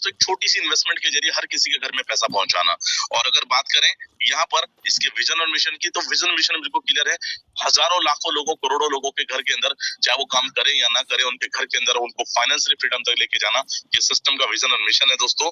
दोस्तों एक छोटी सी इन्वेस्टमेंट के जरिए हर किसी के घर में पैसा पहुंचाना। और अगर बात करें यहाँ पर इसके विजन और मिशन की, तो विजन मिशन बिल्कुल क्लियर है। हजारों लाखों लोगों, करोड़ों लोगों के घर के अंदर, चाहे वो काम करें या ना करें, उनके घर के अंदर उनको फाइनेंशियली फ्रीडम तक लेके जाना, ये सिस्टम का विजन और मिशन है दोस्तों।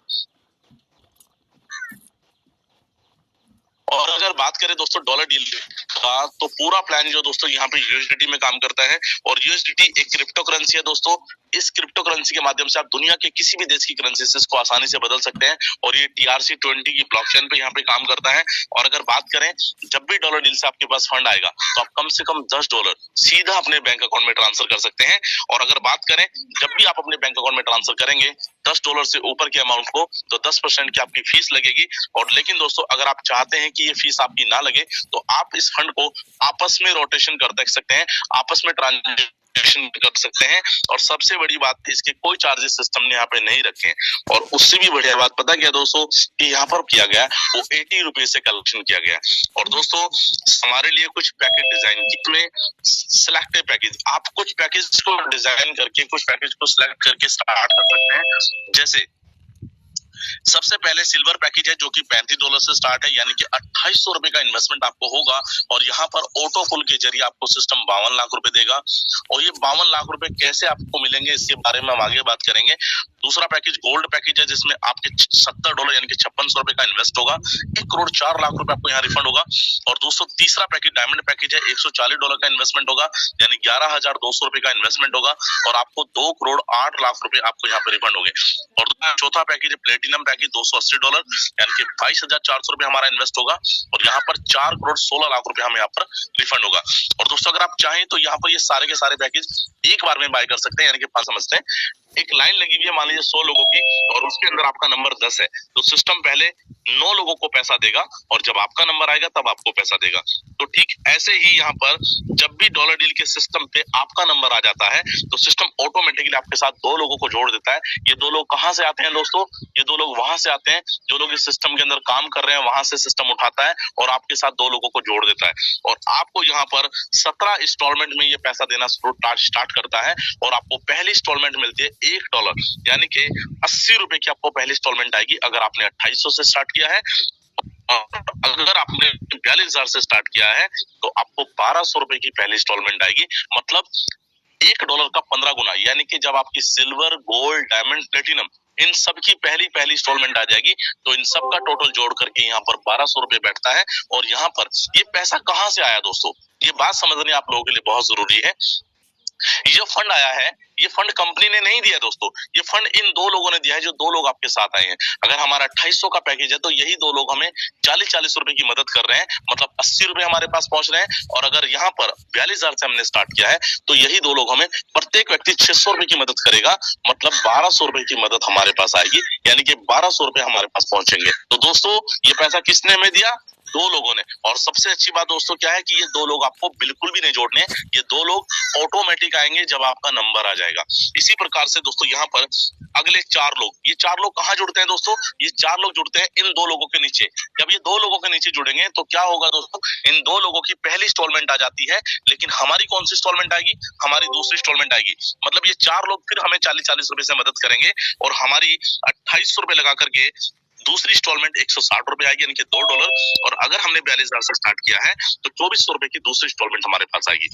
और अगर बात करें दोस्तों डॉलर डील का, तो पूरा प्लान जो दोस्तों यहाँ पे यूएसडीटी में काम करता है। और यूएसडीटी एक क्रिप्टो करेंसी है दोस्तों। इस क्रिप्टो करेंसी के माध्यम से आप दुनिया के किसी भी देश की करेंसी से इसको आसानी से बदल सकते हैं। और ये TRC20 की ब्लॉकचेन पे यहाँ पे काम करता है। और अगर बात करें, जब भी डॉलर डील से आपके पास फंड आएगा तो आप कम से कम $10 सीधा अपने बैंक अकाउंट में ट्रांसफर कर सकते हैं। और अगर बात करें, जब भी आप अपने बैंक अकाउंट में ट्रांसफर करेंगे $10 से ऊपर के अमाउंट को, तो 10% की आपकी फीस लगेगी। और लेकिन दोस्तों, अगर आप चाहते हैं कि ये फीस आपकी ना लगे, तो आप इस फंड को आपस में रोटेशन कर सकते हैं, आपस में ट्रांजेक्शन कर सकते हैं। और सबसे बड़ी बात, इसके कोई चार्जेस सिस्टम ने यहाँ पे नहीं रखे हैं। और उससे भी बढ़िया बात पता क्या दोस्तों, कि यहाँ पर किया गया वो ₹80 से कलेक्शन किया गया। और दोस्तों, हमारे लिए कुछ पैकेज डिजाइन कितने सिलेक्टेड पैकेज, आप कुछ पैकेज को डिजाइन करके, कुछ पैकेज को सिलेक्ट करके स्टार्ट कर सकते हैं। जैसे सबसे पहले सिल्वर पैकेज है, जो कि $35 से स्टार्ट है, यानी कि ₹2800 का इन्वेस्टमेंट आपको होगा। और यहाँ पर ऑटो पुल के जरिए आपको सिस्टम 52 लाख रुपए देगा। और ये 52 लाख रुपए कैसे आपको मिलेंगे, इसके बारे में हम आगे बात करेंगे। दूसरा पैकेज गोल्ड पैकेज है, जिसमें आपके $70 यानी कि ₹5600 का इन्वेस्ट होगा। 1,04,00,000 रुपए आपको यहाँ रिफंड होगा। और दोस्तों, तीसरा पैकेज डायमंड पैकेज है, $140 का इन्वेस्टमेंट होगा, यानी ₹11,200 का इन्वेस्टमेंट होगा। और आपको $2,08,00,000 रुपए आपको यहाँ पे रिफंड होंगे। और चौथा पैकेज है प्लेटिनम पैकेज, $280 यानी कि ₹22,400 रुपए हमारा इन्वेस्ट होगा। और यहाँ पर $4,16,00,000 रुपए हमें यहाँ पर रिफंड होगा। और दोस्तों, अगर आप चाहें तो यहाँ पर ये सारे के सारे पैकेज एक बार में बाय कर सकते हैं, यानी कि समझते हैं एक लाइन लगी हुई है, मान लीजिए 100 लोगों की, और उसके अंदर आपका नंबर 10 है, तो सिस्टम पहले 9 लोगों को पैसा देगा, और जब आपका नंबर आएगा तब आपको पैसा देगा। तो ठीक ऐसे ही यहाँ पर जब भी डॉलर डील के सिस्टम पे आपका नंबर आ जाता है, तो सिस्टम ऑटोमेटिकली आपके साथ 2 लोगों को जोड़ देता है। ये 2 लोग कहाँ से आते हैं दोस्तों? ये 2 लोग वहां से आते हैं जो लोग इस सिस्टम के अंदर काम कर रहे हैं, वहां से सिस्टम उठाता है और आपके साथ 2 लोगों को जोड़ देता है। और आपको यहाँ पर 17 इंस्टॉलमेंट में ये पैसा देना स्टार्ट करता है। और आपको पहली इंस्टॉलमेंट मिलती है $1, यानी कि ₹80 की आपको पहली इंस्टॉलमेंट आएगी, अगर आपने 2800 से स्टार्ट किया है। अगर आपने 42,000 से स्टार्ट किया है, तो आपको ₹1,200 की पहली इंस्टॉलमेंट आएगी। मतलब $1 का 15 गुना, यानी कि जब आपकी सिल्वर, गोल्ड, डायमंड, प्लेटिनम, इन सब की पहली इंस्टॉलमेंट आ जाएगी, तो इन सब का टोटल जोड़ करके यहाँ पर ₹1,200 बैठता है। और यहाँ पर ये पैसा कहाँ से आया दोस्तों, ये बात समझनी आप लोगों के लिए बहुत जरूरी है। ये फंड आया है, ये फंड कंपनी ने नहीं दिया दोस्तों, ये फंड इन 2 लोगों ने दिया है, जो 2 लोग आपके साथ आए हैं। अगर हमारा 2800 का पैकेज है, तो यही 2 लोग हमें 40-40 रुपए की मदद कर रहे हैं, मतलब ₹80 हमारे पास पहुंच रहे हैं। और अगर यहाँ पर 42,000 से हमने स्टार्ट किया है, तो यही 2 लोग हमें प्रत्येक व्यक्ति ₹600 की मदद करेगा, मतलब ₹1,200 की मदद हमारे पास आएगी, यानी कि ₹1,200 हमारे पास पहुंचेंगे। तो दोस्तों, ये पैसा किसने हमें दिया? 2 लोगों ने। और सबसे अच्छी बात दोस्तों क्या है, कि ये 2 लोग आपको बिल्कुल भी नहीं जोड़ने, ये 2 लोग ऑटोमेटिक आएंगे जब आपका नंबर आ जाएगा। इसी प्रकार से दोस्तों, यहाँ पर अगले 4 लोग, ये 4 लोग कहाँ जुड़ते हैं दोस्तों? ये 4 लोग जुड़ते हैं इन 2 लोगों के नीचे। जब ये 2 लोगों के नीचे जुड़ेंगे, तो क्या होगा दोस्तों, इन 2 लोगों की पहली इंस्टॉलमेंट आ जाती है, लेकिन हमारी कौन सी इंस्टॉलमेंट आएगी? हमारी दूसरी इंस्टॉलमेंट आएगी। मतलब ये 4 लोग फिर हमें 40-40 रुपए से मदद करेंगे, और हमारी ₹2800 लगा करके दूसरी इंस्टॉलमेंट ₹160 आएगी, यानी कि $2। और अगर हमने 42,000 से स्टार्ट किया है, तो ₹2400 की दूसरी इंस्टॉलमेंट हमारे पास आएगी।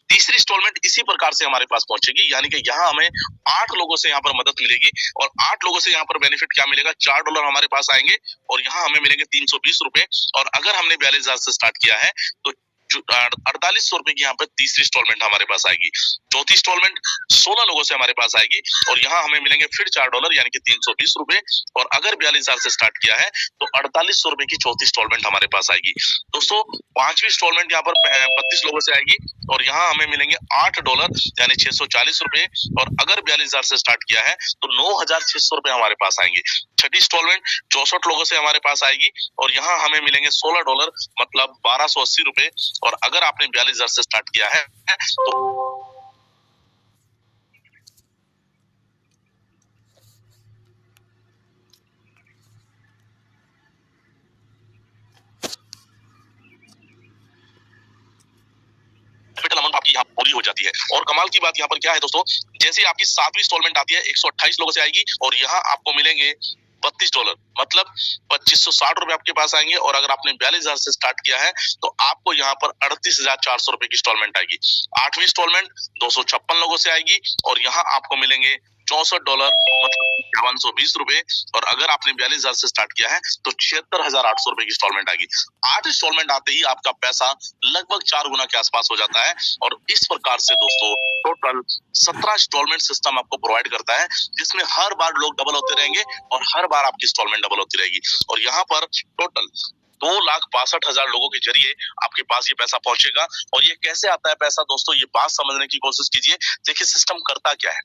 तीसरी इंस्टॉलमेंट इसी प्रकार से हमारे पास पहुंचेगी, यानी कि यहाँ हमें 8 लोगों से यहाँ पर मदद मिलेगी। और 8 लोगों से यहाँ पर बेनिफिट क्या मिलेगा? $4 हमारे पास आएंगे, और यहाँ हमें मिलेंगे ₹320। और अगर हमने 42,000 से स्टार्ट किया है, तो ₹4800 की यहाँ पर तीसरी इंस्टॉलमेंट हमारे पास आएगी। चौथी इंस्टॉलमेंट 16 लोगों से हमारे पास आएगी, और यहाँ हमें मिलेंगे फिर $4, यानी कि ₹320। और अगर 42,000 से स्टार्ट किया है, तो ₹4800 की चौथी इंस्टॉलमेंट हमारे पास आएगी। दोस्तों, पांचवी इंस्टॉलमेंट यहाँ पर 32 लोगों से आएगी, और यहाँ हमें मिलेंगे $8, यानी ₹640। और अगर 42,000 से स्टार्ट किया है, तो ₹9,600 हमारे पास आएंगे। छठी इंस्टॉलमेंट 64 लोगों से हमारे पास आएगी, और यहाँ हमें मिलेंगे $16, मतलब ₹1,280। और अगर आपने 42,000 से स्टार्ट किया है, तो आपकी यहाँ पूरी हो हो जाती है। और कमाल की बात यहाँ पर क्या है दोस्तों, जैसे आपकी 7वीं इंस्टॉलमेंट आती है 128 लोगों से आएगी और यहाँ आपको मिलेंगे $32, मतलब 2560 रुपए आपके पास आएंगे। और अगर आपने 42,000 से स्टार्ट किया है तो आपको यहाँ पर 38,400 रुपए की इंस्टॉलमेंट आएगी। 8वीं इंस्टॉलमेंट 256 लोगों से आएगी और यहाँ आपको मिलेंगे $64, मतलब 5120 रुपए। और अगर आपने 42,000 से स्टार्ट किया है तो 76,800 रुपए की इंस्टॉलमेंट आएगी। 8 इंस्टॉलमेंट आते ही आपका पैसा लगभग 4 गुना के आसपास हो जाता है। और इस प्रकार से दोस्तों टोटल 17 इंस्टॉलमेंट सिस्टम आपको प्रोवाइड करता है, जिसमें हर बार लोग डबल होते रहेंगे और हर बार आपकी इंस्टॉलमेंट डबल होती रहेगी। और यहाँ पर टोटल 2,62,000 लोगों के जरिए आपके पास ये पैसा पहुंचेगा। और ये कैसे आता है पैसा दोस्तों, ये बात समझने की कोशिश कीजिए। देखिए सिस्टम करता क्या है,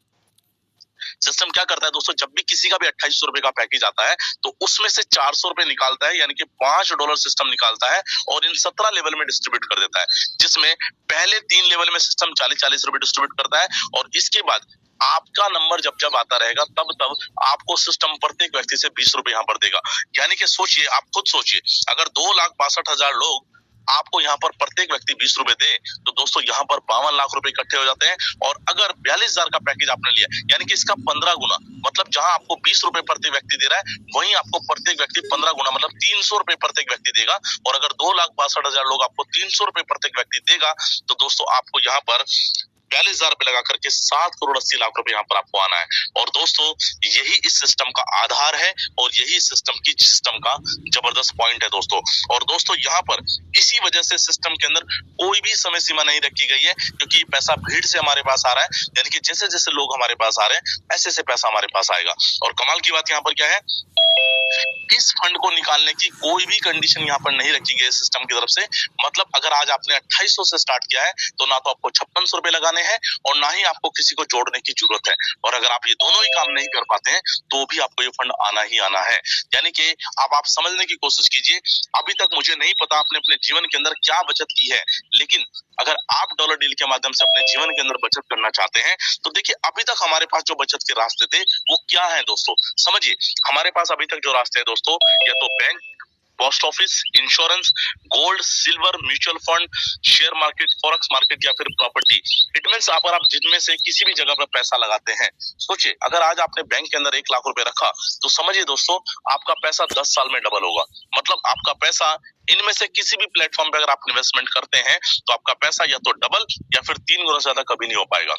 सिस्टम क्या करता है दोस्तों, जब भी किसी का भी 2800 रुपए का पैकेज आता है तो उसमें से 400 रुपए निकालता है, यानी कि $5 सिस्टम निकालता है और इन 17 लेवल में डिस्ट्रीब्यूट कर देता है, जिसमें पहले 3 लेवल में सिस्टम 40-40 रुपए डिस्ट्रीब्यूट करता है। और इसके बाद आपका नंबर जब जब आता रहेगा तब तब आपको सिस्टम प्रत्येक व्यक्ति से 20 रुपए यहाँ पर देगा। यानी कि सोचिए, आप खुद सोचिए, अगर 2,62,000 लोग आपको यहाँ पर प्रत्येक व्यक्ति 20 रुपए दे तो दोस्तों यहाँ पर 52 लाख रुपए इकट्ठे हो जाते हैं। और अगर 42,000 का पैकेज आपने लिया, यानी कि इसका 15 गुना, मतलब जहां आपको 20 रुपए प्रत्येक व्यक्ति दे रहा है वहीं आपको प्रत्येक व्यक्ति 15 गुना, मतलब 300 रुपए प्रत्येक व्यक्ति देगा। और अगर 2,62,000 लोग आपको 300 रुपए प्रत्येक व्यक्ति देगा तो दोस्तों आपको यहाँ पर 42,000 रुपए लगा करके 7,80,00,000 रुपए यहाँ पर आपको आना है। और दोस्तों यही इस सिस्टम का आधार है और यही सिस्टम का जबरदस्त पॉइंट है दोस्तों। और दोस्तों यहाँ पर इसी वजह से सिस्टम के अंदर कोई भी समय सीमा नहीं रखी गई है, क्योंकि पैसा भीड़ से हमारे पास आ रहा है, यानी कि जैसे जैसे लोग हमारे पास आ रहे हैं ऐसे ऐसे पैसा हमारे पास आएगा। और कमाल की बात यहाँ पर क्या है, इस फंड को निकालने की कोई भी कंडीशन यहाँ पर नहीं रखी गई सिस्टम की तरफ से। मतलब अगर आज आपने 2800 से स्टार्ट किया है तो ना तो आपको 5600 रुपए लगाने हैं और ना ही आपको किसी को जोड़ने की जरूरत है। और अगर आप ये दोनों ही काम नहीं कर पाते हैं तो भी आपको ये फंड आना ही आना है। यानी कि अब आप समझने की कोशिश कीजिए, अभी तक मुझे नहीं पता आपने अपने जीवन के अंदर क्या बचत की है, लेकिन अगर आप डॉलर डील के माध्यम से अपने जीवन के अंदर बचत करना चाहते हैं तो देखिए अभी तक हमारे पास जो बचत के रास्ते थे वो क्या है दोस्तों, समझिए। हमारे पास अभी तक जो रास्ते हैं दोस्तों, या तो bank, post office, insurance, gold, silver, mutual fund, share market, forex market या फिर प्रॉपर्टी। इट मींस आप जिनमें से किसी भी जगह पर पैसा लगाते हैं, सोचिए अगर आज आपने बैंक के अंदर 1 लाख रुपए रखा तो समझिए दोस्तों आपका पैसा 10 साल में डबल होगा। मतलब आपका पैसा इनमें से किसी भी प्लेटफॉर्म पे अगर आप इन्वेस्टमेंट करते हैं तो आपका पैसा या तो डबल या फिर 3 गुना ज्यादा कभी नहीं हो पाएगा।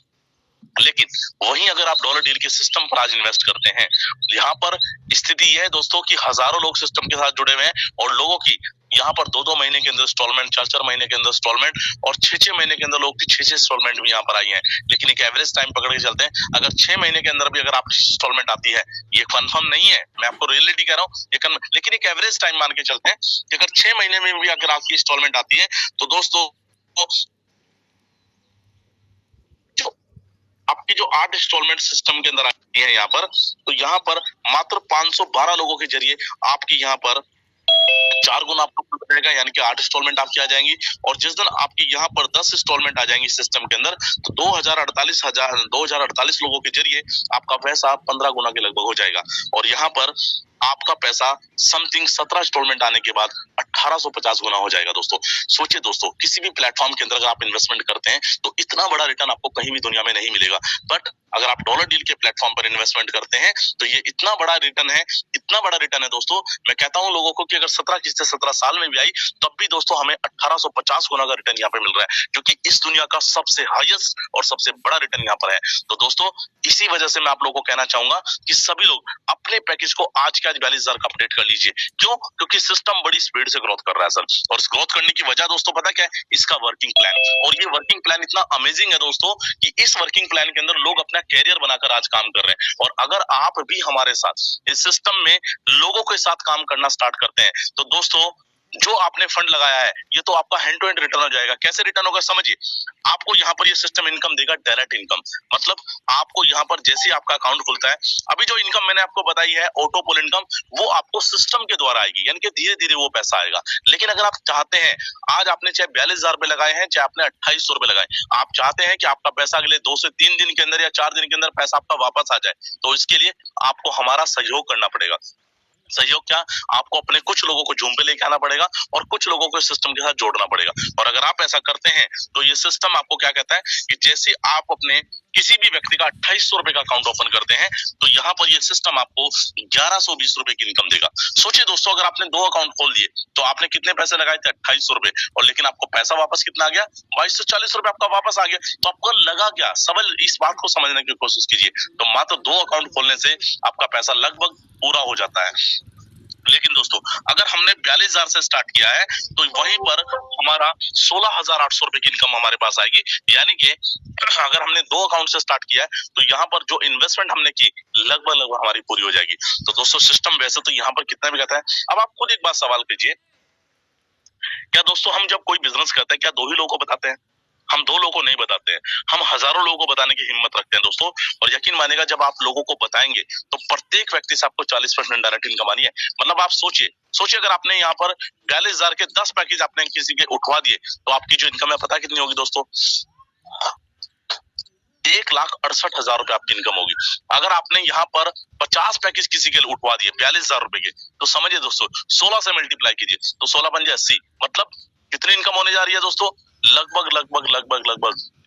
लेकिन वहीं अगर आप डॉलर डील के सिस्टम पर आज इन्वेस्ट करते हैं, यहाँ पर स्थिति यह है दोस्तों कि हजारों लोग सिस्टम के साथ जुड़े हुए हैं और लोगों की यहाँ पर 2-2 महीने के अंदर इंस्टॉलमेंट, 4-4 महीने के अंदर इंस्टॉलमेंट और 6-6 महीने के अंदर लोग की 6-6 इंस्टॉलमेंट भी यहाँ पर आई है। लेकिन एक एवरेज टाइम पकड़ के चलते हैं, अगर 6 महीने के अंदर भी अगर आप इंस्टॉलमेंट आती है, ये कंफर्म नहीं है, मैं आपको रियलिटी कह रहा हूँ, लेकिन एक एवरेज टाइम मान के चलते हैं कि अगर 6 महीने में भी अगर आपकी इंस्टॉलमेंट आती है तो दोस्तों आपकी जो 8 इंस्टॉलमेंट सिस्टम के अंदर आती है यहाँ पर, तो यहाँ पर मात्र 512 लोगों के जरिए आपकी यहाँ पर 4 गुना आपको रहेगा, यानी कि 8 इंस्टॉलमेंट आपकी आ जाएंगी। और जिस दिन आपकी यहाँ पर 10 इंस्टॉलमेंट आ जाएंगी सिस्टम के अंदर तो 2,048 लोगों के जरिए आपका पैसा 15 गुना के लगभग हो जाएगा। और यहाँ पर आपका पैसा समथिंग 17 इंस्टॉलमेंट आने के बाद 1850 गुना हो जाएगा दोस्तों। सोचिए दोस्तों, किसी भी प्लेटफॉर्म के अंदर अगर आप इन्वेस्टमेंट करते हैं तो इतना बड़ा रिटर्न आपको कहीं भी दुनिया में नहीं मिलेगा। बट अगर आप डॉलर डील के प्लेटफॉर्म पर इन्वेस्टमेंट करते हैं तो ये इतना बड़ा रिटर्न है, इतना बड़ा रिटर्न है दोस्तों। मैं कहता हूं लोगों को कि अगर 17 किस्तें 17 साल में भी आई तब भी दोस्तों हमें 1850 गुना का रिटर्न यहाँ पे मिल रहा है, क्योंकि इस दुनिया का सबसे हाईएस्ट और सबसे बड़ा रिटर्न यहाँ पर है। तो दोस्तों इसी वजह से मैं आप लोगों को कहना चाहूंगा कि सभी लोग अपने पैकेज को आज के आज 42,000 का अपडेट कर लीजिए। क्यों? क्योंकि सिस्टम बड़ी स्पीड से ग्रोथ कर रहा है सर। और इस ग्रोथ करने की वजह दोस्तों पता क्या है? इसका वर्किंग प्लान। और ये वर्किंग प्लान इतना अमेजिंग है दोस्तों कि इस वर्किंग प्लान के अंदर लोग अपना कैरियर बनाकर आज काम कर रहे हैं। और अगर आप भी हमारे साथ इस सिस्टम में लोगों के साथ काम करना स्टार्ट करते हैं तो दोस्तों जो आपने फंड लगाया है ये तो आपका हैंड टू हैंड रिटर्न हो जाएगा। कैसे रिटर्न होगा समझिए, आपको यहाँ पर ये सिस्टम इनकम देगा, डायरेक्ट इनकम। मतलब आपको यहाँ पर जैसे आपका अकाउंट खुलता है, अभी जो इनकम मैंने आपको बताई है ऑटो पुल इनकम, वो आपको सिस्टम के द्वारा आएगी, यानी कि धीरे धीरे वो पैसा आएगा। लेकिन अगर आप चाहते हैं, आज आपने चाहे 42,000 रुपए लगाए हैं चाहे आपने 2800 रुपए लगाए, आप चाहते हैं कि आपका पैसा अगले 2 से 3 दिन के अंदर या 4 दिन के अंदर पैसा आपका वापस आ जाए, तो इसके लिए आपको हमारा सहयोग करना पड़ेगा। सहयोग क्या, आपको अपने कुछ लोगों को झूम पे लेके आना पड़ेगा और कुछ लोगों को सिस्टम के साथ जोड़ना पड़ेगा। और अगर आप ऐसा करते हैं तो ये सिस्टम आपको क्या कहता है कि जैसे आप अपने किसी भी व्यक्ति का 2800 रुपए का अकाउंट ओपन करते हैं तो यहाँ पर ये सिस्टम आपको 1120 रुपए की इनकम देगा। सोचिए दोस्तों, अगर आपने 2 अकाउंट खोल दिए तो आपने कितने पैसे लगाए थे, 2800 रुपए, और लेकिन आपको पैसा वापस कितना आ गया, 2240 रुपए आपका वापस आ गया। तो आपको लगा क्या, सबल इस बात को समझने की कोशिश कीजिए। तो मात्र 2 अकाउंट खोलने से आपका पैसा लगभग पूरा हो जाता है। लेकिन दोस्तों, अगर हमने 42,000 से स्टार्ट किया है तो वहीं पर हमारा 16,800 रुपए की इनकम हमारे पास आएगी। यानी कि अगर हमने 2 अकाउंट से स्टार्ट किया है तो यहाँ पर जो इन्वेस्टमेंट हमने की लगभग हमारी पूरी हो जाएगी। तो दोस्तों, सिस्टम वैसे तो यहाँ पर कितना भी कहता है। अब आप खुद एक बात सवाल कीजिए, क्या दोस्तों हम जब कोई बिजनेस करते हैं क्या 2 ही लोगों को बताते हैं? हम 2 लोगों को नहीं बताते हैं, हम हजारों लोगों को बताने की हिम्मत रखते हैं दोस्तों। और यकीन मानिएगा, जब आप लोगों को बताएंगे तो प्रत्येक व्यक्ति से आपको 40% डायरेक्ट इनकम आनी है। मतलब आप सोचिए अगर आपने यहाँ पर 42,000 के 10 पैकेज आपने किसी के उठवा दिए तो आपकी जो इनकम है पता कितनी होगी दोस्तों, 1,68,000 रुपए आपकी इनकम होगी। अगर आपने यहाँ पर 50 पैकेज किसी के लिए उठवा दिए 42,000 रुपए के, तो समझिए दोस्तों 16 से मल्टीप्लाई कीजिए तो 16 5 80, मतलब कितनी इनकम होने जा रही है दोस्तों, लगभग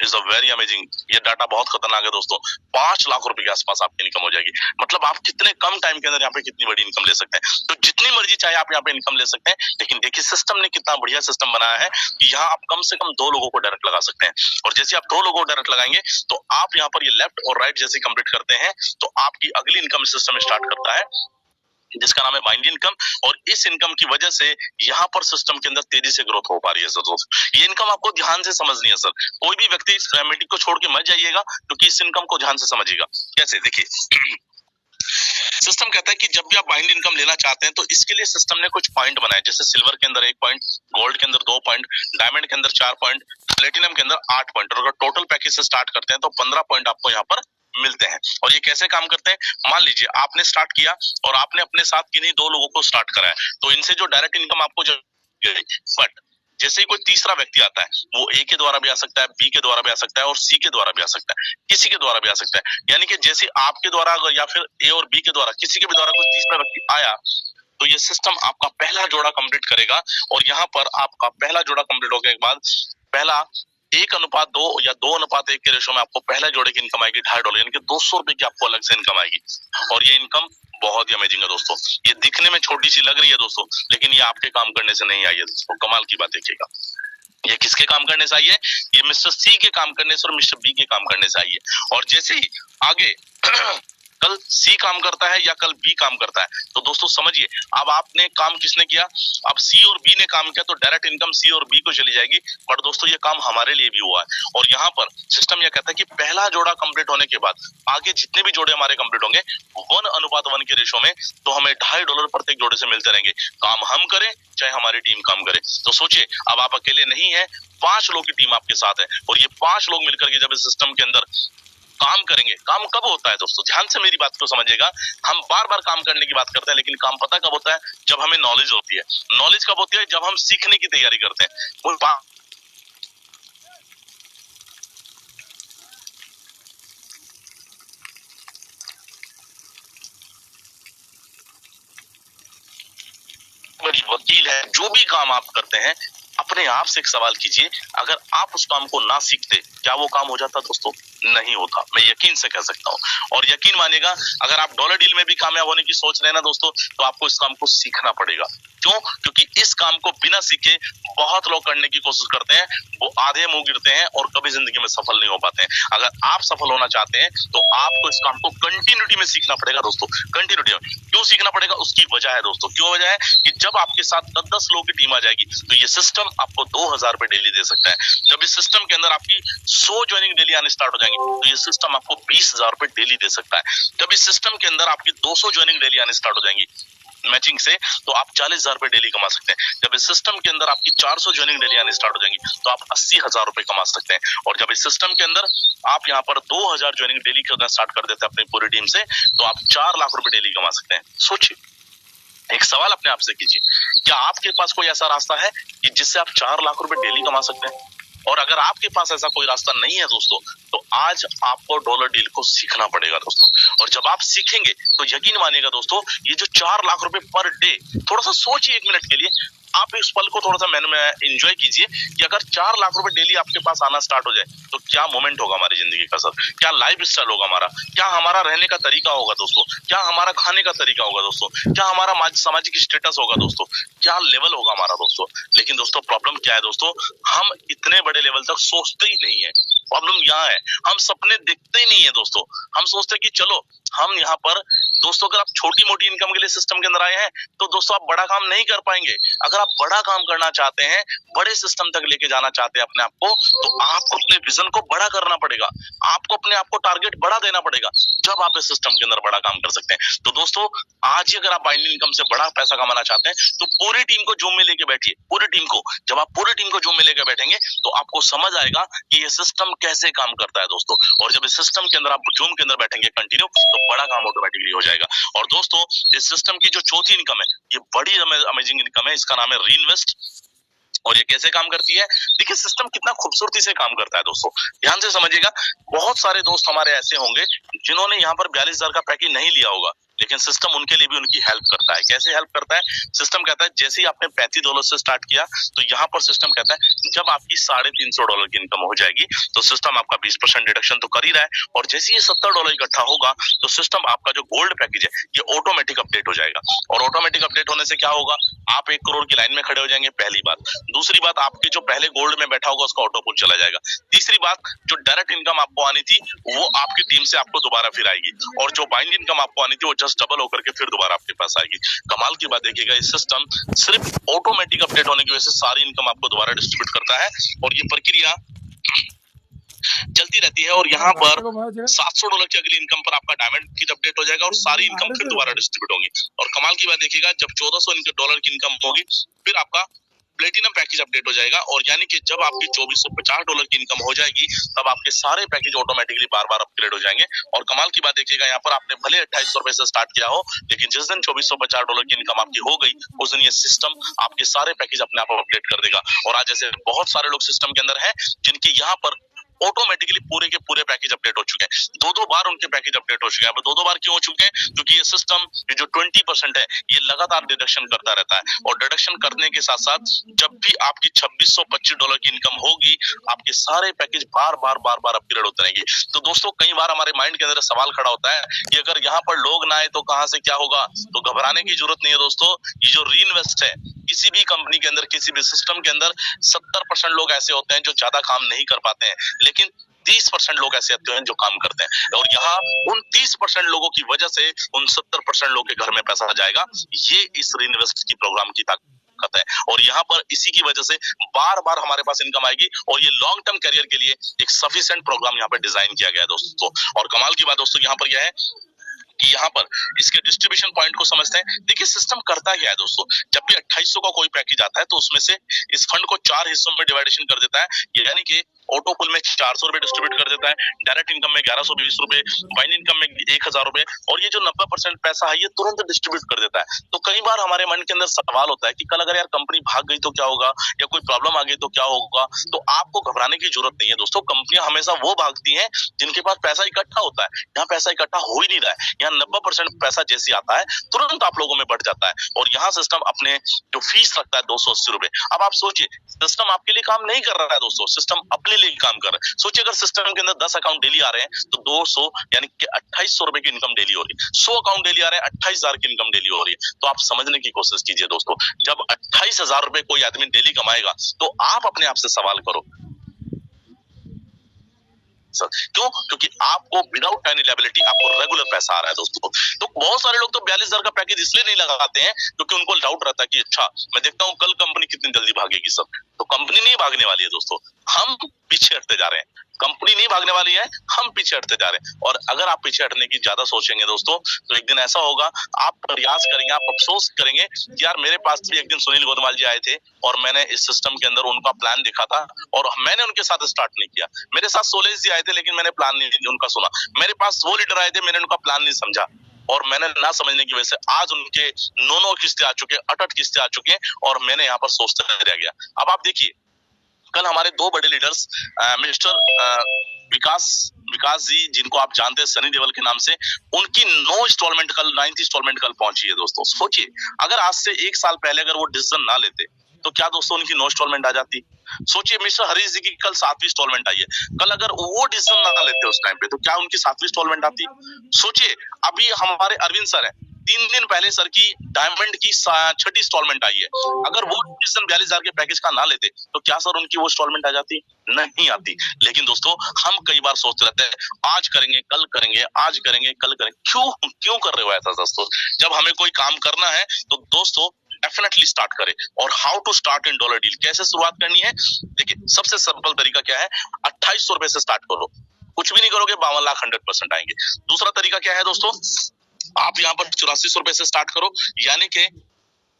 इज अ वेरी अमेजिंग। ये डाटा बहुत खतरनाक है दोस्तों, 5 लाख रुपए के आसपास आपकी इनकम हो जाएगी। मतलब आप कितने कम टाइम के अंदर यहाँ पे कितनी बड़ी इनकम ले सकते हैं। तो जितनी मर्जी चाहे आप यहाँ पे इनकम ले सकते हैं, लेकिन देखिए सिस्टम ने कितना बढ़िया सिस्टम बनाया है कि यहाँ आप कम से कम 2 लोगों को डायरेक्ट लगा सकते हैं। और जैसे आप 2 लोगों को डायरेक्ट लगाएंगे तो आप यहाँ पर ये लेफ्ट और राइट जैसे कंप्लीट करते हैं तो आपकी अगली इनकम सिस्टम स्टार्ट करता है जिसका नाम है बाइंड इनकम। और इस इनकम की वजह से यहाँ पर सिस्टम के अंदर तेजी से ग्रोथ हो पा रही है सर दोस्तों। ये इनकम आपको ध्यान से समझनी है सर, कोई भी व्यक्ति इस मीटिंग को छोड़ के मत जाइएगा, क्योंकि इस इनकम को ध्यान से समझिएगा। कैसे, देखिए सिस्टम कहता है कि जब भी आप बाइंड इनकम लेना चाहते हैं तो इसके लिए सिस्टम ने कुछ पॉइंट बनाए, जैसे सिल्वर के अंदर 1 पॉइंट, गोल्ड के अंदर 2 पॉइंट, डायमंड के अंदर 4 पॉइंट, प्लेटिनम के अंदर 8 पॉइंट। और अगर टोटल पैकेज से स्टार्ट करते हैं तो 15 पॉइंट आपको यहाँ पर मिलते हैं। और ये कैसे काम करते हैं, मान लीजिए आपने स्टार्ट किया और आपने अपने साथ किन्हीं 2 लोगों को स्टार्ट कराया, तो इनसे जो डायरेक्ट इनकम आपको बट जैसे ही कोई तीसरा व्यक्ति आता है वो ए के द्वारा भी आ सकता है, बी के द्वारा भी आ सकता है और सी के द्वारा भी आ सकता है, किसी के द्वारा भी आ सकता है। यानी कि जैसे आपके द्वारा अगर या फिर ए और बी के द्वारा किसी के भी द्वारा कोई तीसरा व्यक्ति आया तो ये सिस्टम आपका पहला जोड़ा कंप्लीट करेगा। और यहाँ पर आपका पहला जोड़ा कंप्लीट होने के बाद पहला 1:2 या 2:1 के रेशो में आपको पहले जोड़े की इनकम आएगी $2.5, यानी कि 200 रुपए की आपको अलग से इनकम आएगी। और ये इनकम बहुत ही अमेजिंग है दोस्तों। ये दिखने में छोटी सी लग रही है दोस्तों, लेकिन ये आपके काम करने से नहीं आई है दोस्तों। कमाल की बात देखिएगा, ये किसके काम करने से आई है, ये मिस्टर सी के काम करने से और मिस्टर बी के काम करने से आई है। और जैसे ही आगे कल सी काम करता है या कल बी काम करता है तो दोस्तों समझिए, अब आपने काम किसने किया, अब सी और बी ने काम किया तो डायरेक्ट इनकम सी और बी को चली जाएगी। पर दोस्तों ये काम हमारे लिए भी हुआ है। और यहाँ पर सिस्टम यह कहता है कि पहला जोड़ा कंप्लीट होने के बाद आगे जितने भी जोड़े हमारे कंप्लीट होंगे 1:1 के रेशो में, तो हमें $2.5 प्रत्येक जोड़े से मिलते रहेंगे, काम हम करें चाहे हमारी टीम काम करे। तो सोचिए, अब आप अकेले नहीं है, 5 लोग की टीम आपके साथ है और ये 5 लोग मिलकर के जब इस सिस्टम के अंदर काम करेंगे। काम कब होता है दोस्तों, ध्यान से मेरी बात को समझिएगा। हम बार बार काम करने की बात करते हैं, लेकिन काम पता कब होता है, जब हमें नॉलेज होती है। नॉलेज कब होती है, जब हम सीखने की तैयारी करते हैं। वो बड़ी वकील है, जो भी काम आप करते हैं अपने आप से एक सवाल कीजिए, अगर आप उस काम को ना सीखते क्या वो काम हो जाता दोस्तों, नहीं होता। मैं यकीन से कह सकता हूँ। और यकीन मानिएगा, अगर आप डॉलर डील में भी कामयाब होने की सोच रहे हैं ना दोस्तों, तो आपको इस काम को सीखना पड़ेगा। क्यों, क्योंकि इस काम को बिना सीखे बहुत लोग करने की कोशिश करते हैं, वो आधे मुंह गिरते हैं और कभी जिंदगी में सफल नहीं हो पाते हैं। अगर आप सफल होना चाहते हैं तो आपको इस काम को कंटिन्यूटी में सीखना पड़ेगा दोस्तों, कंटिन्यूटी में। क्यों सीखना पड़ेगा, उसकी वजह है दोस्तों। क्यों वजह है कि जब आपके साथ 10-10 लोगों की टीम आ जाएगी तो ये सिस्टम आपको 2,000 रुपए डेली दे सकता है। जब इस सिस्टम के अंदर आपकी 100 ज्वाइनिंग डेली आने स्टार्ट हो जाएंगे तो ये सिस्टम आपको 20,000 रुपए डेली दे सकता है। जब इस सिस्टम के अंदर आपकी 200 ज्वाइनिंग डेली आने स्टार्ट हो जाएंगी मैचिंग से, तो आप 40,000 रुपए डेली कमा सकते हैं। जब इस सिस्टम के अंदर आपकी 400 ज्वाइनिंग डेली आने स्टार्ट हो जाएंगी तो आप 80,000 रुपए कमा सकते हैं। और जब इस सिस्टम के अंदर आप यहाँ पर 2,000 ज्वाइनिंग डेली करना स्टार्ट कर देते हैं अपनी पूरी टीम से, तो आप 4 लाख रुपए डेली कमा सकते हैं। सोचिए, एक सवाल अपने आप से कीजिए, क्या आपके पास कोई ऐसा रास्ता है कि जिससे आप 4 लाख रुपए डेली कमा सकते हैं? और अगर आपके पास ऐसा कोई रास्ता नहीं है दोस्तों, तो आज आपको डॉलर डील को सीखना पड़ेगा दोस्तों। और जब आप सीखेंगे तो यकीन मानिएगा दोस्तों, ये जो 4 लाख रुपए पर डे, थोड़ा सा सोचिए 1 मिनट के लिए, आप इस पल को थोड़ा सा मैंने में एंजॉय कीजिए कि अगर 4 लाख रुपए डेली आपके पास आना स्टार्ट हो जाए तो क्या मोमेंट होगा हमारी जिंदगी का सर, क्या लाइफ स्टाइल होगा हमारा, क्या हमारा रहने का तरीका होगा दोस्तों, क्या हमारा खाने का तरीका होगा दोस्तों, क्या हमारा सामाजिक स्टेटस होगा दोस्तों, क्या लेवल होगा हमारा दोस्तों। लेकिन दोस्तों प्रॉब्लम क्या है दोस्तों, हम इतने बड़े लेवल तक सोचते ही नहीं है। प्रॉब्लम यहाँ है, हम सपने देखते ही नहीं है दोस्तों। हम सोचते हैं कि चलो हम यहाँ पर दोस्तों, अगर आप छोटी मोटी इनकम के लिए सिस्टम के अंदर आए हैं तो दोस्तों आप बड़ा काम नहीं कर पाएंगे। अगर आप बड़ा काम करना चाहते हैं, बड़े सिस्टम तक लेके जाना चाहते हैं अपने आप को, तो आपको अपने विजन को बड़ा करना पड़ेगा, आपको अपने आप को टारगेट बड़ा देना पड़ेगा, जब आप इस सिस्टम के अंदर बड़ा काम कर सकते हैं। तो दोस्तों आज ही अगर आप बाइंडिंग इनकम से बड़ा पैसा कमाना चाहते हैं तो पूरी टीम को जूम में लेके बैठिए, पूरी टीम को। जब आप पूरी टीम को जूम में लेके बैठेंगे तो आपको समझ आएगा कि ये सिस्टम कैसे काम करता है दोस्तों। और जब इस सिस्टम के अंदर आप जूम के अंदर बैठेंगे कंटिन्यू, तो बड़ा काम ऑटोमेटिकली हो जाएगा। और दोस्तों इस सिस्टम की जो चौथी इनकम है, ये बड़ी अमेजिंग इनकम है, इसका नाम है रीइन्वेस्ट। और ये कैसे काम करती है, देखिए सिस्टम कितना खूबसूरती से काम करता है दोस्तों, ध्यान से समझिएगा। बहुत सारे दोस्त हमारे ऐसे होंगे जिन्होंने यहाँ पर 42,000 का पैकेज नहीं लिया होगा, लेकिन सिस्टम उनके लिए भी उनकी हेल्प करता है। कैसे हेल्प करता है, सिस्टम कहता है जैसे ही आपने $35 से स्टार्ट किया, तो यहाँ पर सिस्टम कहता है जब आपकी $350 की इनकम हो जाएगी तो सिस्टम आपका 20% डिडक्शन तो कर ही रहा है, और जैसे ही $70 इकट्ठा होगा तो सिस्टम आपका जो गोल्ड पैकेज है ये ऑटोमेटिक अपडेट हो जाएगा। और ऑटोमेटिक अपडेट होने से क्या होगा, आप 1 करोड़ की लाइन में खड़े हो जाएंगे, पहली बात। दूसरी बात, आपके जो पहले गोल्ड में बैठा होगा उसका ऑटो पुल चला जाएगा। तीसरी बात, जो डायरेक्ट इनकम आपको आनी थी वो आपकी टीम से आपको दोबारा फिर आएगी, और जो बाइंड इनकम आपको आनी थी वो जस्ट डबल होकर के फिर दोबारा आपके पास आएगी। कमाल की बात देखिएगा, ये सिस्टम सिर्फ ऑटोमेटिक अपडेट होने की वजह से सारी इनकम आपको दोबारा डिस्ट्रीब्यूट करता है, और ये प्रक्रिया चलती रहती है। और यहाँ पर $700 की अगली इनकम पर आपका डायमंड फीस अपडेट हो जाएगा और सारी इनकम फिर दोबारा डिस्ट्रीब्यूट होगी। और कमाल की बात देखिएगा, जब $1,400 की इनकम होगी फिर आपका प्लेटिनम पैकेज अपडेट हो जाएगा, और यानी कि जब आपकी $2,450 की इनकम हो जाएगी तब आपके सारे पैकेज ऑटोमेटिकली बार बार अपग्रेड हो जाएंगे। और कमाल की बात देखिएगा, यहाँ पर आपने भले $2,800 से स्टार्ट किया हो, लेकिन जिस दिन $2,450 की इनकम आपकी हो गई उस दिन ये सिस्टम आपके सारे पैकेज अपने आप अपडेट कर देगा। और आज ऐसे बहुत सारे लोग सिस्टम के अंदर हैं जिनकी यहाँ पर ऑटोमेटिकली पूरे के पूरे पैकेज अपडेट हो चुके हैं। 2-2 बार उनके पैकेज अपडेट हो चुके हैं। अब 2-2 बार क्यों हो चुके हैं, क्योंकि ये सिस्टम जो 20% है ये लगातार डिडक्शन करता रहता है, और डिडक्शन करने के साथ साथ जब भी आपकी $2,625 की इनकम होगी, आपके सारे पैकेज बार बार अपग्रेड होते रहेंगे। तो दोस्तों कई बार हमारे माइंड के अंदर सवाल खड़ा होता है कि अगर यहाँ पर लोग ना आए तो कहाँ से क्या होगा। तो घबराने की जरूरत नहीं है दोस्तों, ये जो रीइन्वेस्ट है, किसी भी कंपनी के अंदर, किसी भी सिस्टम के अंदर 70% लोग ऐसे होते हैं जो ज्यादा काम नहीं कर पाते हैं, लेकिन 30% लोग ऐसे होते हैं जो काम करते हैं। और यहाँ उन 30% लोगों की वजह से उन 70% लोगों के घर में पैसा जाएगा। ये इस रीइन्वेस्ट की प्रोग्राम की ताकत है, और यहाँ पर इसी की वजह से बार बार हमारे पास इनकम आएगी, और ये लॉन्ग टर्म करियर के लिए एक सफिशिएंट प्रोग्राम यहाँ पर डिजाइन किया गया है दोस्तों। और कमाल की बात दोस्तों यहाँ पर यह है कि यहाँ पर इसके डिस्ट्रीब्यूशन पॉइंट को समझते हैं। देखिए सिस्टम करता क्या है दोस्तों, जब भी 2800 का कोई पैकेज आता है तो उसमें से इस फंड को 4 हिस्सों में डिवाइडेशन कर देता है, यानी कि ऑटो पुल में ₹400 डिस्ट्रीब्यूट कर देता है, डायरेक्ट इनकम में ₹1120, बाइंड इनकम में ₹1000, और ये जो 90% पैसा है ये तुरंत डिस्ट्रीब्यूट कर देता है। तो कई बार हमारे मन के अंदर सवाल होता है कि कल अगर यार कंपनी भाग गई तो क्या होगा, या कोई प्रॉब्लम आ गई तो क्या होगा। तो आपको घबराने की जरूरत नहीं है दोस्तों, कंपनियां हमेशा वो भागती हैं जिनके पास पैसा इकट्ठा होता है। यहाँ पैसा इकट्ठा हो ही नहीं रहा है, यहाँ 90% पैसा जैसे आता है तुरंत आप लोगों में बढ़ जाता है, और यहाँ सिस्टम अपने जो फीस रखता है ₹280। अब आप सोचिए, सिस्टम आपके लिए काम नहीं कर रहा है दोस्तों, सिस्टम अपने लिए काम कर रहा है। सोचिए अगर सिस्टम के अंदर 10 अकाउंट डेली आ रहे हैं तो 200 यानी कि ₹2,800 की इनकम डेली हो रही है, 100 अकाउंट डेली आ रहे हैं, 28,000 की इनकम डेली हो रही है। तो आप समझने की कोशिश कीजिए दोस्तों, जब ₹28,000 कोई आदमी डेली कमाएगा तो आप अपने आप से सवाल करो क्यों, क्योंकि आपको विदाउट एनी लायबिलिटी आपको रेगुलर पैसा आ रहा है दोस्तों। तो बहुत सारे लोग तो 42,000 का पैकेज इसलिए नहीं लगाते हैं क्योंकि उनको डाउट रहता है कि अच्छा मैं देखता हूँ कल कंपनी कितनी जल्दी भागेगी सर। तो कंपनी नहीं भागने वाली है दोस्तों, हम पीछे हटते जा रहे हैं। कंपनी नहीं भागने वाली है, हम पीछे हटते जा रहे हैं। और अगर आप पीछे हटने की ज्यादा सोचेंगे दोस्तों तो एक दिन ऐसा होगा, आप प्रयास करेंगे, आप अफसोस करेंगे कि यार मेरे पास भी एक दिन सुनील गोदवाल जी आए थे और मैंने इस सिस्टम के अंदर उनका प्लान देखा था और मैंने उनके साथ स्टार्ट नहीं किया। मेरे साथ सोलेश जी आए थे लेकिन मैंने प्लान नहीं उनका सुना। मेरे पास वो लीडर आए थे, मैंने उनका प्लान नहीं समझा, और मैंने ना समझने की वजह से आज उनके 9 किस्तें आ चुके हैं, 8 किस्तें आ चुके हैं, और मैंने यहाँ पर सोचते रह गया। अब आप देखिए कल हमारे दो बड़े लीडर्स मिस्टर विकास विकास जी, जिनको आप जानते हैं सनी देओल के नाम से, उनकी 9 इंस्टॉलमेंट कल 9th इंस्टॉलमेंट कल पहुंची है दोस्तों। सोचिए अगर आज से 1 साल पहले अगर वो डिसीजन ना लेते तो क्या दोस्तों उनकी 9 इंस्टॉलमेंट आ जाती। सोचिए मिस्टर हरीश जी की कल 7वीं इंस्टॉलमेंट आई है, कल अगर वो डिसीजन ना लेते उस टाइम पे तो क्या उनकी 7वीं इंस्टॉलमेंट आती। सोचिए अभी हमारे अरविंद सर है, 3 दिन पहले सर की डायमंड की 6ठी इंस्टॉलमेंट आई है, अगर वो डिसीजन 42,000 के पैकेज का ना लेते तो क्या सर उनकी वो इंस्टॉलमेंट आ जाती, नहीं आती। लेकिन दोस्तों हम कई बार सोचते रहते हैं आज करेंगे कल करेंगे, आज करेंगे कल करेंगे, क्यों क्यों कर रहे हो ऐसा दोस्तों। जब हमें कोई काम करना है तो दोस्तों डेफिनेटली स्टार्ट करें। और how to start in dollar deal, कैसे शुरुआत करनी है, देखिए सबसे सिंपल तरीका क्या है, 2800 रुपए से स्टार्ट करो, कुछ भी नहीं करोगे 52 लाख 100% आएंगे। दूसरा तरीका क्या है दोस्तों, आप यहाँ पर 8400 रुपए से स्टार्ट करो, यानी कि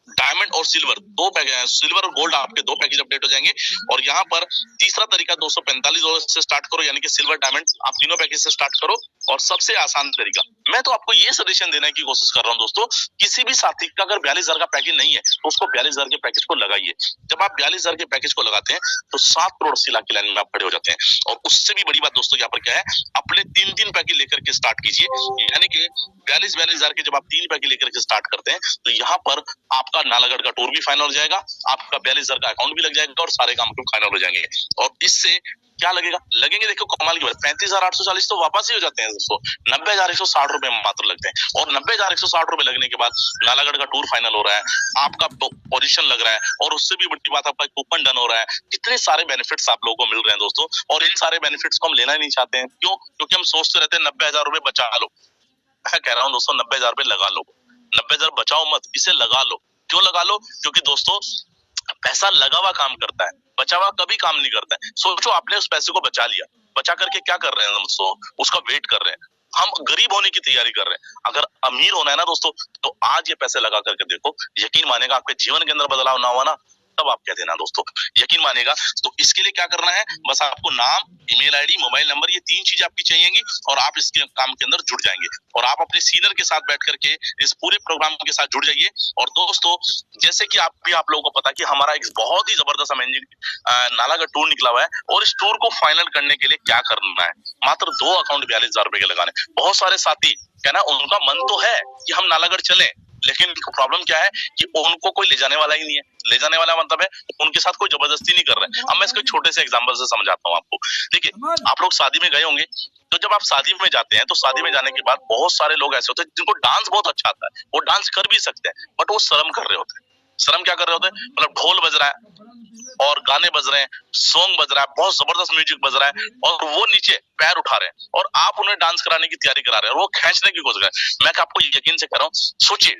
डायमंड और सिल्वर दो पैकेज, सिल्वर और गोल्ड आपके दो पैकेज अपडेट हो जाएंगे। और यहाँ पर तीसरा तरीका $245 से स्टार्ट करो, यानी कि सिल्वर डायमंड आप तीनों पैकेज से स्टार्ट करो। और सबसे आसान तरीका, मैं तो आपको ये सजेशन देने की कोशिश कर रहा हूँ दोस्तों, किसी भी साथी का अगर 42,000 का पैकेज नहीं है तो उसको 42,000 के पैकेज को लगाइए। जब आप 42,000 के पैकेज को लगाते हैं तो 7 करोड़ 80 लाख की लाइन में आप खड़े हो जाते हैं। और उससे भी बड़ी बात दोस्तों यहाँ पर क्या है, अपने 3 पैकेज लेकर के स्टार्ट कीजिए, यानी कि 42,000 के जब आप 3 पैकेज लेकर के स्टार्ट करते हैं तो यहाँ पर आपका नालागढ़ का टूर भी फाइनल हो जाएगा, आपका 42,000 का अकाउंट भी लग जाएगा और सारे काम फाइनल हो जाएंगे। और इससे क्या लगेगा, लगेंगे देखो कमाल की बात, 35,840 तो वापस ही हो जाते हैं दोस्तों, 90,160 रुपए मात्र लगते हैं। और 90,160 रुपए लगने के बाद नालागढ़ का टूर फाइनल हो रहा है, आपका पोजीशन लग रहा है, और उससे भी बड़ी बात आपका कूपन डन हो रहा है। कितने सारे बेनिफिट्स आप लोगों को मिल रहे हैं दोस्तों, और इन सारे बेनिफिट्स को हम लेना ही नहीं चाहते हैं। क्यों, क्योंकि हम सोचते रहते हैं 90,000 रुपए बचा लो। मैं कह रहा हूँ दोस्तों 90,000 रुपए लगा लो, 90,000 बचाओ मत, इसे लगा लो। क्यों लगा लो, क्योंकि दोस्तों पैसा लगा हुआ काम करता है, बचा हुआ कभी काम नहीं करता है। सोचो आपने उस पैसे को बचा लिया, बचा करके क्या कर रहे हैं दोस्तों, उसका वेट कर रहे हैं। हम गरीब होने की तैयारी कर रहे हैं, अगर अमीर होना है ना दोस्तों तो आज ये पैसे लगा करके देखो, यकीन मानेगा आपके जीवन के अंदर बदलाव ना हुआ ना तब आप कह देना दोस्तों, यकीन मानेगा। तो इसके लिए क्या करना है, बस आपको नाम, ईमेल आईडी, मोबाइल नंबर, ये 3 चीजें आपकी चाहिएंगी और आप इसके काम के अंदर जुड़ जाएंगे। और आप अपने सीनियर के साथ बैठ करके इस पूरे प्रोग्राम के साथ जुड़ जाइए। और दोस्तों जैसे कि आप लोगों को पता कि हमारा एक बहुत ही जबरदस्त अमेजिंग नालागढ़ टूर निकला हुआ है, और इस टूर को फाइनल करने के लिए क्या करना है, मात्र 2 अकाउंट 42,000 रुपए के लगाने। बहुत सारे साथी क्या ना, उनका मन तो है कि हम नालागढ़ चलें, लेकिन प्रॉब्लम क्या है कि उनको कोई ले जाने वाला ही नहीं है। ले जाने वाला मतलब है उनके साथ कोई जबरदस्ती नहीं कर रहा है। अब मैं इसको छोटे से एग्जांपल से समझाता हूँ आपको। देखिए आप लोग शादी में गए होंगे, तो जब आप शादी में जाते हैं तो शादी में जाने के बाद बहुत सारे लोग ऐसे होते हैं जिनको डांस बहुत अच्छा आता है, वो डांस कर भी सकते हैं, बट वो शर्म कर रहे होते हैं। शर्म क्या कर रहे होते हैं, मतलब ढोल बज रहा है और गाने बज रहे हैं, सॉन्ग बज रहा है, बहुत जबरदस्त म्यूजिक बज रहा है, और वो नीचे पैर उठा रहे हैं और आप उन्हें डांस कराने की तैयारी करा रहे हैं और वो खींचने की कोशिश कर रहे हैं। मैं आपको यकीन से कह रहा हूँ, सोचिए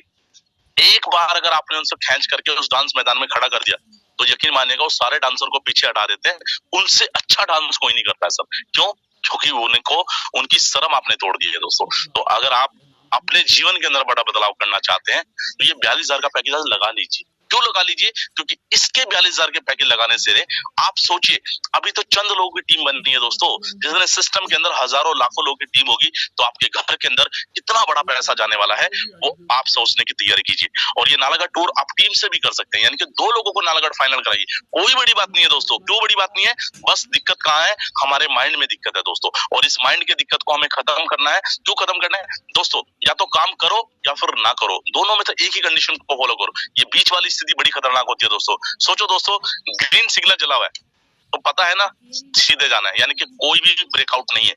एक बार अगर आपने उनसे खींच करके उस डांस मैदान में खड़ा कर दिया तो यकीन मानिएगा वो सारे डांसर को पीछे हटा देते हैं, उनसे अच्छा डांस कोई नहीं करता है सब। क्यों, क्योंकि उनको उनकी शर्म आपने तोड़ दी है दोस्तों। तो अगर आप अपने जीवन के अंदर बड़ा बदलाव करना चाहते हैं तो ये 42,000 का पैकेज लगा लीजिए। क्यों लगा लीजिए, क्योंकि इसके 42,000 के पैकेज लगाने से आप सोचिए अभी तो चंद लोगों की टीम बनती है दोस्तों, जिसने सिस्टम के अंदर हजारों लाखों लोगों की टीम होगी तो आपके घर के अंदर कितना बड़ा पैसा जाने वाला है वो आप सोचने की तैयारी कीजिए। और ये नालागढ़ टूर आप टीम से भी कर सकते हैं, यानी कि 2 लोगों को नालागढ़ फाइनल कराइए, कोई बड़ी बात नहीं है दोस्तों। क्यों बड़ी बात नहीं है, बस दिक्कत कहाँ है, हमारे माइंड में दिक्कत है दोस्तों, और इस माइंड की दिक्कत को हमें खत्म करना है। क्यों खत्म करना है दोस्तों, या तो काम करो या फिर ना करो, दोनों में से एक ही कंडीशन को फॉलो करो। ये बीच वाली स्थिति बड़ी खतरनाक होती है दोस्तों। सोचो दोस्तों, ग्रीन सिग्नल जला हुआ है तो पता है ना सीधे जाना है, यानी कि कोई भी ब्रेकआउट नहीं है।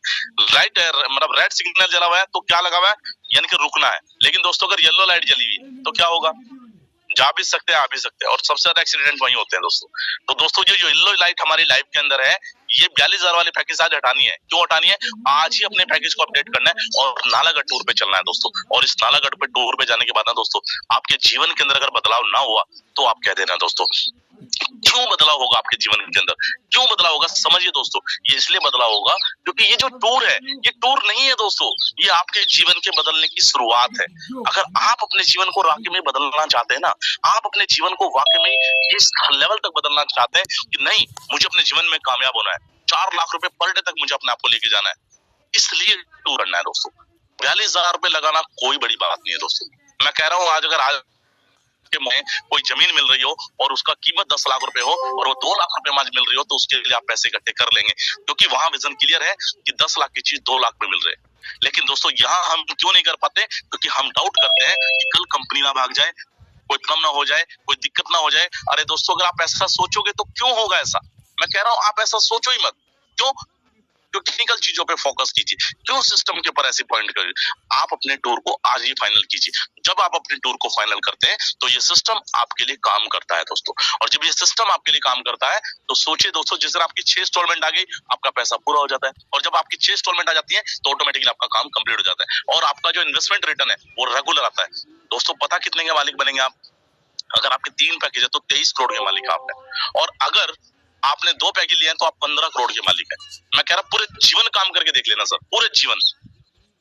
राइट मतलब रेड सिग्नल जला हुआ है तो क्या लगा हुआ है, यानी कि रुकना है। लेकिन दोस्तों अगर येलो लाइट जली हुई है तो क्या होगा, जा भी सकते हैं आ भी सकते हैं, और सबसे ज्यादा एक्सीडेंट वही होते हैं दोस्तों। तो दोस्तों जो येलो लाइट हमारी लाइफ के अंदर है, ये 42,000 वाले पैकेज आज हटानी है। क्यों हटानी है, आज ही अपने पैकेज को अपडेट करना है और नालागढ़ टूर पे चलना है दोस्तों। और इस नालागढ़ पे टूर पे जाने के बाद ना दोस्तों आपके जीवन के अंदर अगर बदलाव ना हुआ तो आप कह देना दोस्तों। क्यों बदलाव होगा आपके जीवन के अंदर, क्यों बदलाव होगा समझिए दोस्तों, ये इसलिए बदलाव होगा क्योंकि ये जो टूर है ये टूर नहीं है दोस्तों, ये आपके जीवन के बदलने की शुरुआत है। अगर आप अपने जीवन को वाकई में बदलना चाहते हैं ना, आप अपने जीवन को वाकई में इस लेवल तक बदलना चाहते हैं कि नहीं मुझे अपने जीवन में कामयाब होना है, 4 लाख रुपए पर डे तक मुझे अपने आप को लेके जाना है, इसलिए टूर करना है दोस्तों। 42,000 रुपए लगाना कोई बड़ी बात नहीं है दोस्तों। मैं कह रहा हूँ आज अगर आज में कोई जमीन मिल रही हो और उसका कीमत 10 लाख रुपए हो और वो 2 लाख रुपए में आज मिल रही हो, तो उसके लिए आप पैसे इकट्ठे कर लेंगे, क्योंकि वहां विजन क्लियर है कि 10 लाख की चीज 2 लाख में मिल रही है। लेकिन दोस्तों यहाँ हम क्यों नहीं कर पाते? क्योंकि हम डाउट करते हैं कि कल कंपनी ना भाग जाए, कोई कम ना हो जाए, कोई दिक्कत ना हो जाए। अरे दोस्तों, अगर आप ऐसा सोचोगे तो क्यों होगा ऐसा? मैं कह रहा हूं आप ऐसा सोचो ही मत। क्यों? क्यों टेक्निकल चीजों पे फोकस कीजिए, क्यों सिस्टम के ऊपर ऐसी पॉइंट करिए। आप अपने टूर को आज ही फाइनल कीजिए। जब आप अपने टूर को फाइनल करते हैं तो ये सिस्टम आपके लिए काम करता है दोस्तों। और जब ये सिस्टम आपके लिए काम करता है तो सोचिए दोस्तों, जिस दिन आपकी 6 इंस्टॉलमेंट आ गई, आपका पैसा पूरा हो जाता है। और जब आपकी 6 इंस्टॉलमेंट आ जाती है तो ऑटोमेटिकली आपका काम कंप्लीट हो जाता है और आपका जो इन्वेस्टमेंट रिटर्न है वो रेगुलर आता है। दोस्तों पता कितने के मालिक बनेंगे आप? अगर आपके 3 पैकेज है तो 23 करोड़ के मालिक आप हैं। और अगर आपने 2 पैकेज लिए हैं तो आप 15 करोड़ के मालिक हैं। मैं कह रहा पूरे जीवन काम करके देख लेना सर, पूरे जीवन।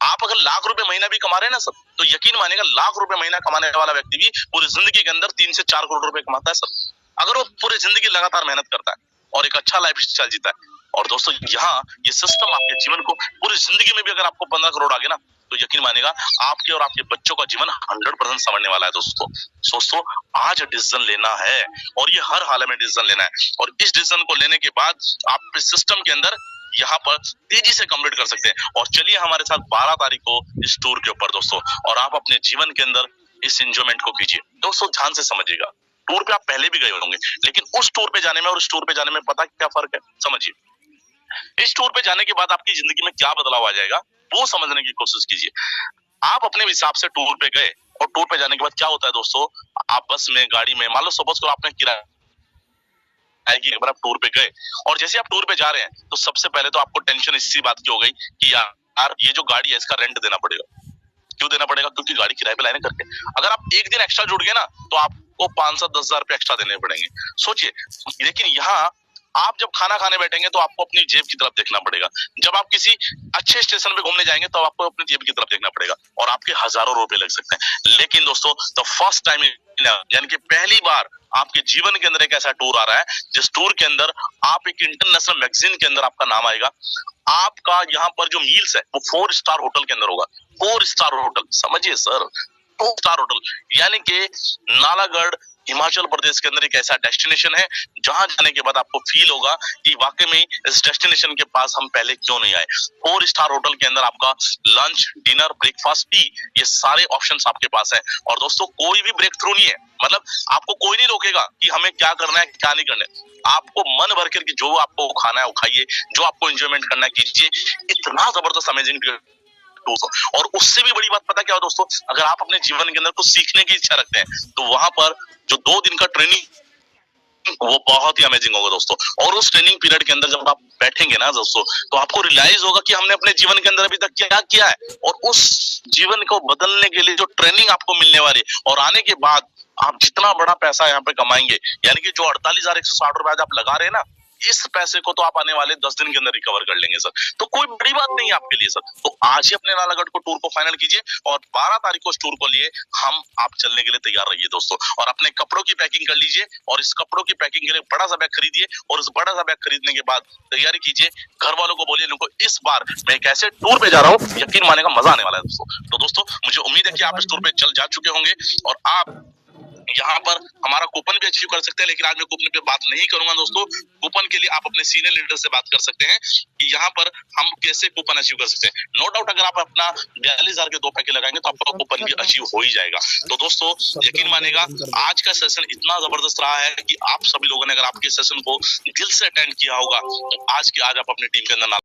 आप अगर लाख रुपए महीना भी कमा रहे हैं ना सर, तो यकीन मानेगा लाख रुपए महीना कमाने वाला व्यक्ति भी पूरी जिंदगी के अंदर 3 से 4 करोड़ रुपए कमाता है सर, अगर वो पूरी जिंदगी लगातार मेहनत करता है और एक अच्छा लाइफ स्टाइल जीता है। और दोस्तों यहाँ ये सिस्टम आपके जीवन को पूरी जिंदगी में भी अगर आपको 15 करोड़ आ गए ना, तो यकीन मानेगा आपके और आपके बच्चों का जीवन 100% संवरने वाला है दोस्तों। आज डिसीजन लेना है और ये हर हाल में डिसीजन लेना है। और इस डिसीजन को लेने के बाद आप इस सिस्टम के अंदर यहाँ पर तेजी से कंप्लीट कर सकते हैं। और चलिए हमारे साथ 12 तारीख को इस टूर के ऊपर दोस्तों, और आप अपने जीवन के अंदर इस एंजॉयमेंट को कीजिए। दोस्तों ध्यान से समझिएगा, टूर पे आप पहले भी गए होंगे, लेकिन उस टूर पे जाने में और इस टूर पे जाने में पता क्या फर्क है, समझिए। इस टूर पे जाने के बाद आपकी जिंदगी में क्या बदलाव आ जाएगा वो समझने की कोशिश कीजिए। आप अपने हिसाब से टूर पे गए और टूर पे जाने के बाद क्या होता है दोस्तों, आप बस में, गाड़ी में, मान लो सपोज करो आपने किराया आएगी, अगर आप टूर पे गए और जैसे आप टूर पे जा रहे हैं तो सबसे पहले तो आपको टेंशन इसी बात की हो गई कि यार ये जो गाड़ी है इसका रेंट देना पड़ेगा। क्यों देना पड़ेगा? क्योंकि गाड़ी किराए पे लाने करके अगर आप एक दिन एक्स्ट्रा जुड़ गए ना तो आपको 500-10 हजार रुपए एक्स्ट्रा देने पड़ेंगे, सोचिए। लेकिन यहाँ आप जब खाना खाने बैठेंगे तो आपको अपनी जेब की तरफ देखना पड़ेगा। जब आप किसी अच्छे स्टेशन पे घूमने जाएंगे तो आपको अपनी जेब की तरफ देखना पड़ेगा और आपके हजारों रुपए लग सकते हैं। लेकिन दोस्तों द फर्स्ट टाइम, यानी कि पहली बार आपके जीवन के अंदर एक ऐसा टूर आ रहा है जिस टूर के अंदर आप एक इंटरनेशनल मैगजीन के अंदर आपका नाम आएगा। आपका यहाँ पर जो मील्स है वो 4 स्टार होटल के अंदर होगा। 4 स्टार होटल, समझिए सर, 4 स्टार होटल, यानी कि नालागढ़ हिमाचल प्रदेश के अंदर एक ऐसा डेस्टिनेशन है जहां जाने के बाद आपको फील होगा कि वाकई में इस डेस्टिनेशन के पास हम पहले क्यों नहीं आए। 4 स्टार होटल के अंदर आपका लंच, डिनर, ब्रेकफास्ट, टी, ये सारे ऑप्शंस आपके पास है। और दोस्तों कोई भी ब्रेक थ्रू नहीं है, मतलब आपको कोई नहीं रोकेगा कि हमें क्या करना है क्या नहीं करना है। आपको मन भर कर जो आपको खाना है वो खाइए, जो आपको एंजॉयमेंट करना है कीजिए। इतना जबरदस्त अमेजिंग। और उससे भी बड़ी बात पता क्या हो दोस्तों, अगर आप अपने जीवन के अंदर कुछ सीखने की इच्छा रखते हैं तो वहां पर जो 2 दिन का ट्रेनिंग वो बहुत ही अमेजिंग होगा दोस्तों। और उस ट्रेनिंग पीरियड के अंदर जब आप बैठेंगे ना दोस्तों तो आपको रियलाइज होगा कि हमने अपने जीवन के अंदर अभी तक क्या किया है और उस जीवन को बदलने के लिए जो ट्रेनिंग आपको मिलने वाली और आने के बाद आप जितना बड़ा पैसा यहाँ पे कमाएंगे, यानी कि जो 48,160 रुपए आज आप लगा रहे हैं ना, इस पैसे को तो आप आने वाले 10 दिन के अंदर रिकवर कर लेंगे सर। तो कोई बड़ी बात नहीं है आपके लिए सर। तो आज ही अपने नालागढ़ को टूर को फाइनल कीजिए और 12 तारीख को इस टूर को लिए आप चलने के लिए तैयार रहिए दोस्तों। और अपने कपड़ों की पैकिंग कर लीजिए और इस कपड़ों की पैकिंग के लिए बड़ा सा बैग खरीदिए और इस बड़ा सा बैग खरीदने के बाद तैयारी कीजिए। घर वालों को बोलिए इनको इस बार मैं एक ऐसे टूर पे जा रहा हूँ, यकीन मानेगा मजा आने वाला है दोस्तों। तो दोस्तों मुझे उम्मीद है कि आप इस टूर पे चल जा चुके होंगे और आप यहाँ पर हमारा कूपन भी अचीव कर सकते हैं। लेकिन आज मैं कूपन पे बात नहीं करूंगा दोस्तों। कूपन के लिए आप अपने सीनियर लीडर से बात कर सकते हैं कि यहाँ पर हम कैसे कूपन अचीव कर सकते हैं। नो डाउट अगर आप अपना 42,000 के 2 पैकेज लगाएंगे तो आपका कूपन भी अचीव हो ही जाएगा। तो दोस्तों यकीन मानेगा आज का सेशन इतना जबरदस्त रहा है कि आप सभी लोगों ने अगर आपके सेशन को दिल से अटेंड किया होगा तो आज के आज आप अपनी टीम के अंदर